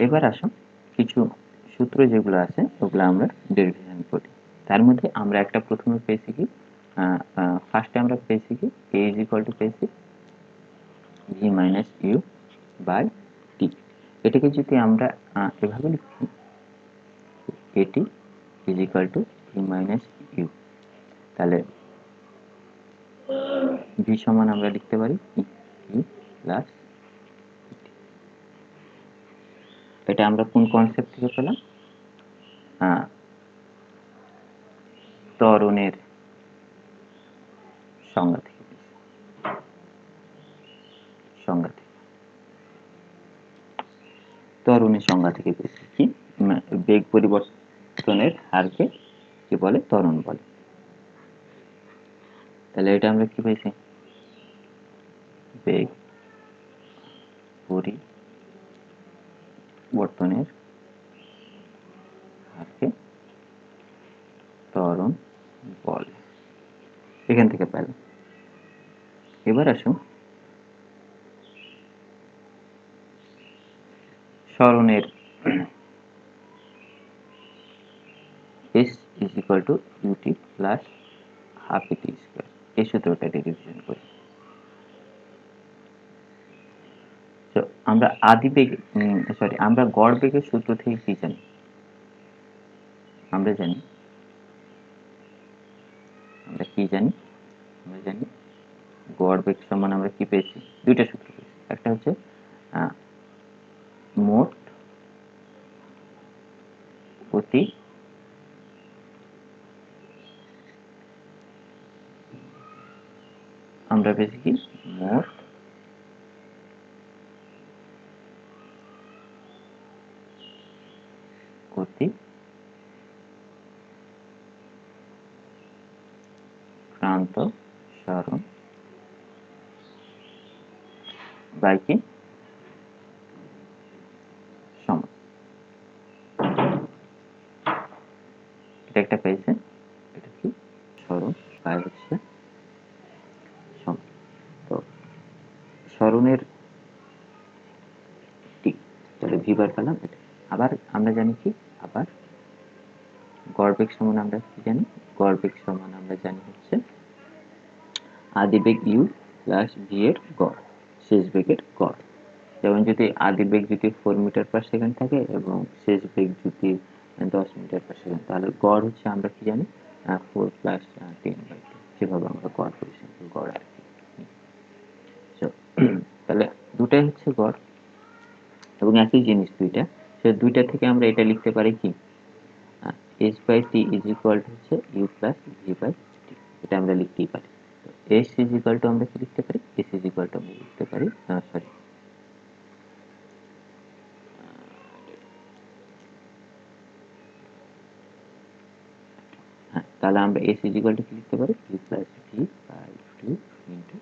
এবার আসুন কিছু সূত্র যেগুলো আছে ওগুলো আমরা ডেরিভেশন করি। তার মধ্যে আমরা একটা প্রথমে পেয়েছি কি, ফার্স্টে আমরা পেয়েছি কি a ইজ ইকুয়াল টু পেয়েছি v minus u by t. এটাকে যদি আমরা এভাবে লিখি, এটি is equal to v minus u, তাহলে ভি সমান আমরা লিখতে পারি ইউ প্লাস। এটা আমরা কোন কনসেপ্ট থেকে পেলাম? ত্বরণের সংজ্ঞা থেকে ত্বরণের সংজ্ঞা থেকে পেয়েছি কি, বেগ পরিবর্তনের হারকে কি বলে? ত্বরণ বলে। তাহলে এটা আমরা কি পেয়েছি? বেগ পরিবর্তনের হারকে ত্বরণ বলে, এখান থেকে পেলাম। এবার আসুন সরণের s is equal to ut plus half at square, এই সূত্রটা ডেরিভেশন করি। তো আমরা আমরা গড় বেগের সূত্র থেকে কি জানি? আমরা কি জানি? আমরা জানি গড় বেগ সমান আমরা কি পেয়েছি? দুইটা সূত্র পেয়েছি। একটা হচ্ছে মোট প্রতি আমরা পেয়েছি কি মোট অতিক্রান্ত সরণ বাই কি সময়, এটা একটা পেয়েছে। এটা কি সরণ বাই হচ্ছে সময়। তো সরণের টি, তাহলে ভি বার পেলাম এটা। আবার আমরা জানি কি, আবার গড় বেগ সমান আমরা কি জানি? গড় বেগ সমান আমরা জানি হচ্ছে আদি বেগ ইউ প্লাস ভি এর গড়, শেষ বেগের গড়। যেমন যদি আদি বেগ যদি 4 মিটার পার সেকেন্ড থাকে এবং শেষ বেগ যদি 10 মিটার পার সেকেন্ড, তাহলে গড় হচ্ছে আমরা কি জানি 4 প্লাস 10/2, যেভাবে আমরা গড় করি, সিম্পল গড় আর কি। তাহলে দুটাই হচ্ছে গড় এবং একই জিনিস দুইটা। সে দুইটা থেকে আমরা এটা লিখতে পারি কি h by t is equal to হচ্ছে u plus v by t, এটা আমরা লিখতেই পারি। তো s ইজ ইকুয়াল টু আমরা কি লিখতে পারি? s ইজ ইকুয়াল টু আমরা লিখতে পারি তাহলে আমরা s ইজ ইকুয়াল টু কি লিখতে পারি? u plus v by 2 into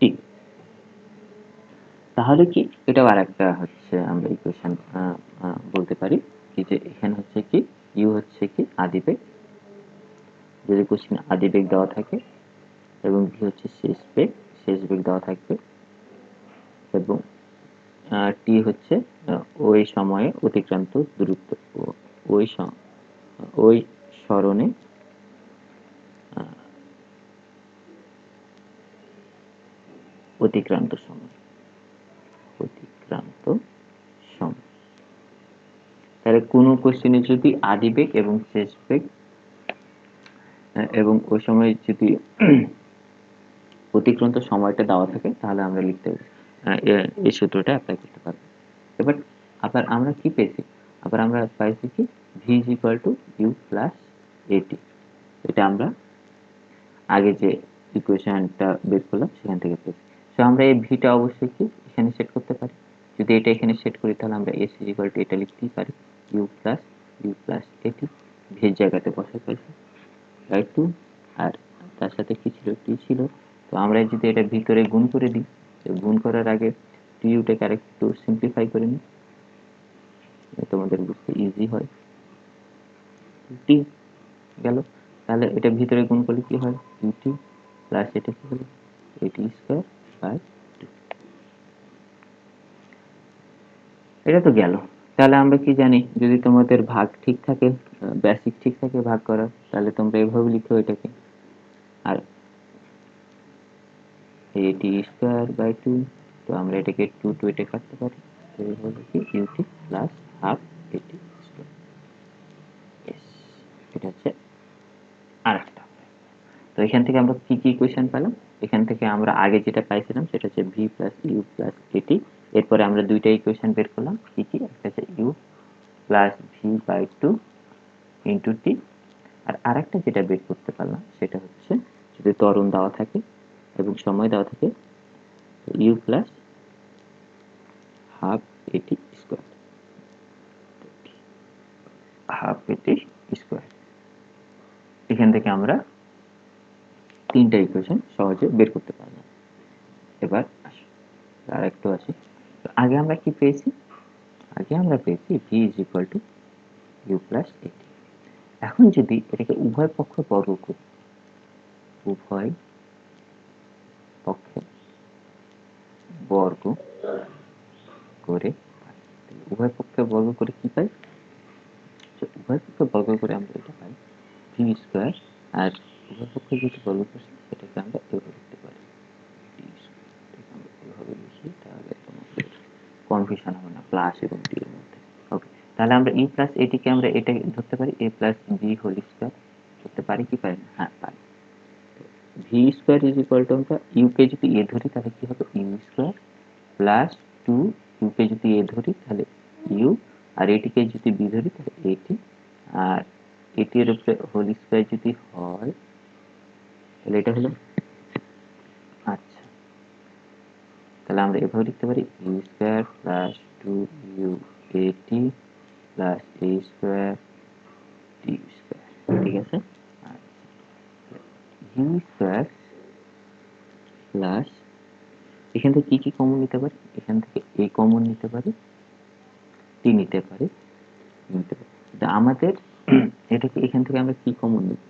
t. তাহলে কি এটাও আরেকটা হচ্ছে আমরা ইকুয়েশন বলতে পারি কি, যে এখানে হচ্ছে কি ইউ হচ্ছে কি আদি বেগ, যদি কোশ্চেনে আদি বেগ দেওয়া থাকে, এবং ভি হচ্ছে শেষ বেগ দেওয়া থাকবে, এবং টি হচ্ছে ওই সময়ে অতিক্রান্ত দূরত্ব, ওই সরণে অতিক্রান্ত সময়। তাহলে কোনো কোশ্চেনে যদি আদি বেগ এবং শেষ বেগ এবং ওই সময় যদি অতিক্রান্ত সময়টা দেওয়া থাকে, তাহলে আমরা লিখতে এই সূত্রটা অ্যাপ্লাই করতে পারবো। এবার আবার আমরা কি পেয়েছি? আবার আমরা পাইছি কি v is equal to u plus at, এটা আমরা আগে যে ইকুয়েশনটা বের করলাম সেখান থেকে পেয়েছি। সো আমরা এই ভিটা অবশ্যই কি এখানে সেট করতে পারি। যদি এটা এখানে সেট করি, তাহলে আমরা এস ইজ ইকুয়াল টু এটা লিখতেই পারি ইউ প্লাস এটি, ভির জায়গাতে বসে ফেলছি বাই 2, আর তার সাথে কি ছিল? টি ছিল। তো আমরা যদি এটা ভিতরে গুণ করে দিই, তো গুণ করার আগে টিউটাকে আরেকটু সিম্পলিফাই করে নিই, তোমাদের বুঝতে ইজি হয়। টি গেল, তাহলে এটা ভিতরে গুণ করলে কি হয়? ইউটি প্লাস এটা কি হলো? এটি স্কয়ার বাই 2। এটা তো গেল। তাহলে আমরা কি জানি, যদি তোমাদের ভাগ ঠিক থাকে, বেসিক ঠিক থাকে ভাগ করার, তাহলে তোমরা এভাবে লিখো এটাকে। আর এটি স্কোয়ার বাই 2, তো আমরা এটাকে 2 2 এটা কাটতে পারি, তো এইভাবে লিখি UT plus half a t square. এটা হচ্ছে আরেকটা। তো এখান থেকে আমরা কি কি ইকুয়েশন পেলাম? এখান থেকে আমরা আগে যেটা পাইছিলাম সেটা হচ্ছে ভি প্লাস ইউ প্লাস এটি। এরপরে আমরা দুইটা ইকুয়েশন বের করলাম, কি কি? একটা হচ্ছে u plus v by 2 into t, আর আরেকটা যেটা বের করতে পারলাম সেটা হচ্ছে যদি ত্বরণ দেওয়া থাকে এবং সময় দেওয়া থাকে, you plus half a t square, half a t square. এখান থেকে আমরা তিনটা ইকুয়েশন সহজে বের করতে পারলাম। এবার আসো আর একটু আসি। আগে আমরা কি পেয়েছি? আগে আমরা পেয়েছি v is equal to u plus at. এখন যদি এটাকে উভয় পক্ষ বর্গ করি, উভয় পক্ষে বর্গ করে, উভয় পক্ষে বর্গ করে কি পাই? উভয় পক্ষে বর্গ করে আমরা এটা পাই ভি স্কোয়ার, আর উভয় পক্ষে যেটি বর্গ করছি সেটাকে আমরা এভাবে লিখতে পারি টি স্কোয়ার। আমরা এভাবে লিখি, তাহলে তোমাদের কনফিউশন হবে না প্লাস এবং টি এর মধ্যে। ওকে, তাহলে আমরা ইউ প্লাস এটিকে আমরা এটা ধরতে পারি এ প্লাস বি হোল স্কোয়ার ধরতে পারি কি পারি না? হ্যাঁ পারি। V square is equal two, আমরা ইউকে যদি এ ধরি তাহলে কি হবে? ইউ স্কোয়ার প্লাস 2, ইউকে যদি এ ধরি তাহলে ইউ, আর এটিকে যদি বি ধরি তাহলে এটি, আর এটি এর উপরে হোল স্কোয়ার যদি হয় তাহলে এটা হলো। আচ্ছা, তাহলে আমরা এভাবে লিখতে পারি ইউ স্কোয়ার প্লাস 2 ইউ এটি প্লাস এ স্কোয়ার টি স্কোয়ার। ঠিক আছে? ইউ স্কোয়ার প্লাস, এখান থেকে কি কি কমন নিতে পারি? এখান থেকে এ কমন নিতে পারি, টি নিতে পারি, নিতে পারি। আমাদের এটাকে এখান থেকে আমরা কি কমন নিব?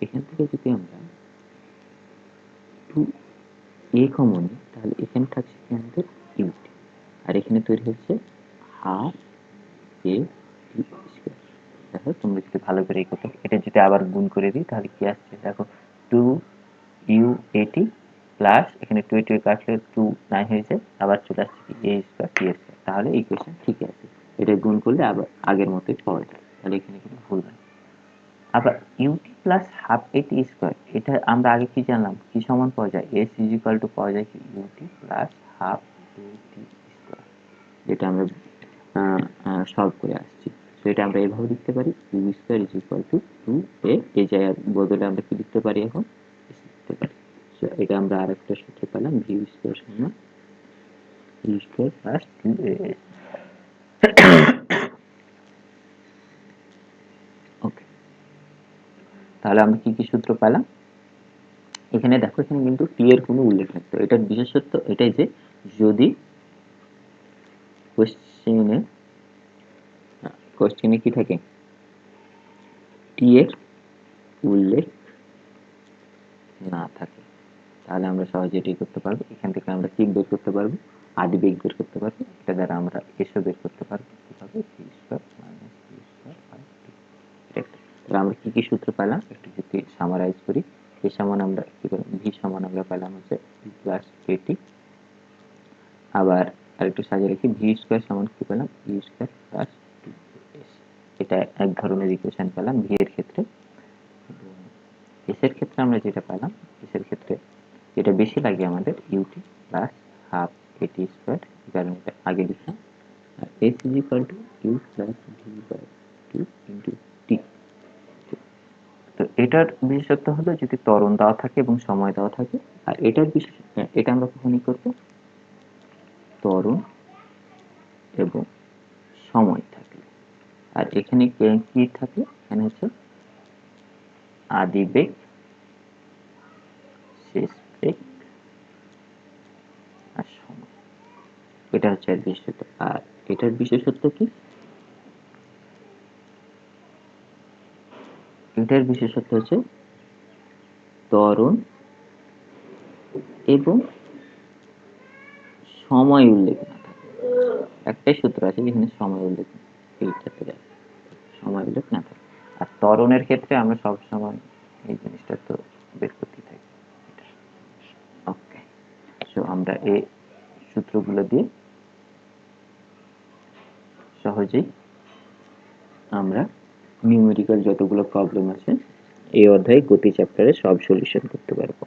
এখান থেকে যদি আমরা 2 এ কমন নিই তাহলে এখানে থাকছে কি আমাদের ইউটি, আর এখানে তৈরি হচ্ছে হাফ এ টি স্কোয়ার। দেখো তোমরা যদি ভালো করে করতে, এটা যদি আবার গুণ করে দিই তাহলে কি আসছে দেখো, 2 ইউ এটি প্লাস এখানে 2 2 কাটলে 2 9 হয়ে যায়, আবার চলে আসছে কি এ স্কোয়ার টি স্কোয়ার। তাহলে ইকুয়েশন ঠিকই আছে, এটা গুণ করলে আবার আগের মতোই পাওয়া যায়, তাহলে এখানে কোনো ভুল হয়। আবার UT plus half a t square, এটা আমরা আগে কি জানলাম, কি সমান পাওয়া যায়? এস ইজ ইকুয়াল টু পাওয়া যায় কি UT plus half a t square, যেটা আমরা সলভ করে আসছি। তো এটা আমরা এভাবে লিখতে পারি u square is equal to 2 a, এই জায়গার বদলে আমরা কি লিখতে পারি এখন? লিখতে পারি। সো এটা আমরা আরেকটা সূত্র পেলাম, ভি স্কোয়ার সমান ইউ স্কোয়ার প্লাস 2 এ। ওকে, তাহলে আমরা কি কি সূত্র পেলাম? এখানে দেখো, এখানে কিন্তু টি এর কোনো উল্লেখ নেই। তো এটার বিশেষত্ব এটাই যে যদি কোশ্চেনে কোশ্চেনে কি থাকে, টি এর উল্লেখ না থাকে, তাহলে আমরা সহজে এটাই করতে পারবো। এখান থেকে আমরা কি বের করতে পারবো? আদি বেগ বের করতে পারবো। এটা দ্বারা আমরা এসও বের করতে পারবো কিভাবে, v square minus v square by two. তাহলে আমরা কি কি সূত্র পেলাম একটু যদি সামারাইজ করি। এ সমান আমরা কি করলাম, ভি সমান আমরা পেলাম হচ্ছে ভি প্লাস এটি, আবার আরেকটু সাজিয়ে রাখি, ভি স্কোয়ার সমান কি পেলাম, v square plus two s. এটা এক ধরনের ইকুয়েশন পেলাম ভি এর ক্ষেত্রে। এস এর ক্ষেত্রে আমরা যেটা পেলাম, এস এর ক্ষেত্রে যেটা বেশি লাগে আমাদের u t plus half a t square, কারণ এটা আগে লিখলাম, আর s is equal to u plus v by two into t. তো এটার বিশেষত্ব হলো যদি ত্বরণ দেওয়া থাকে এবং সময় দেওয়া থাকে, আর এটার বিশেষ, এটা আমরা কখনই করবো ত্বরণ এবং সময় থাকলে। আর এখানে কি থাকে, এখানে হচ্ছে আদি বেগ, শেষ বেগ আর সময়, এটা হচ্ছে এর বিশেষত্ব। আর এটার বিশেষত্ব কি, এটার বিশেষত্ব হচ্ছে ত্বরণ এবং সময় উল্লেখ না থাকে। একটাই সূত্র আছে যেখানে সময় উল্লেখ নেই, এই ক্ষেত্রে সময় উল্লেখ না থাকে। আর ত্বরণের ক্ষেত্রে আমরা সবসময় এই জিনিসটা তো বের করতে থাকি। ওকে, সো আমরা এই সূত্রগুলো দিয়ে সহজেই আমরা নিউমেরিক্যাল যতগুলো প্রবলেম আছে এই অধ্যায়ে গতি চ্যাপ্টারে সব সলিউশন করতে পারবো।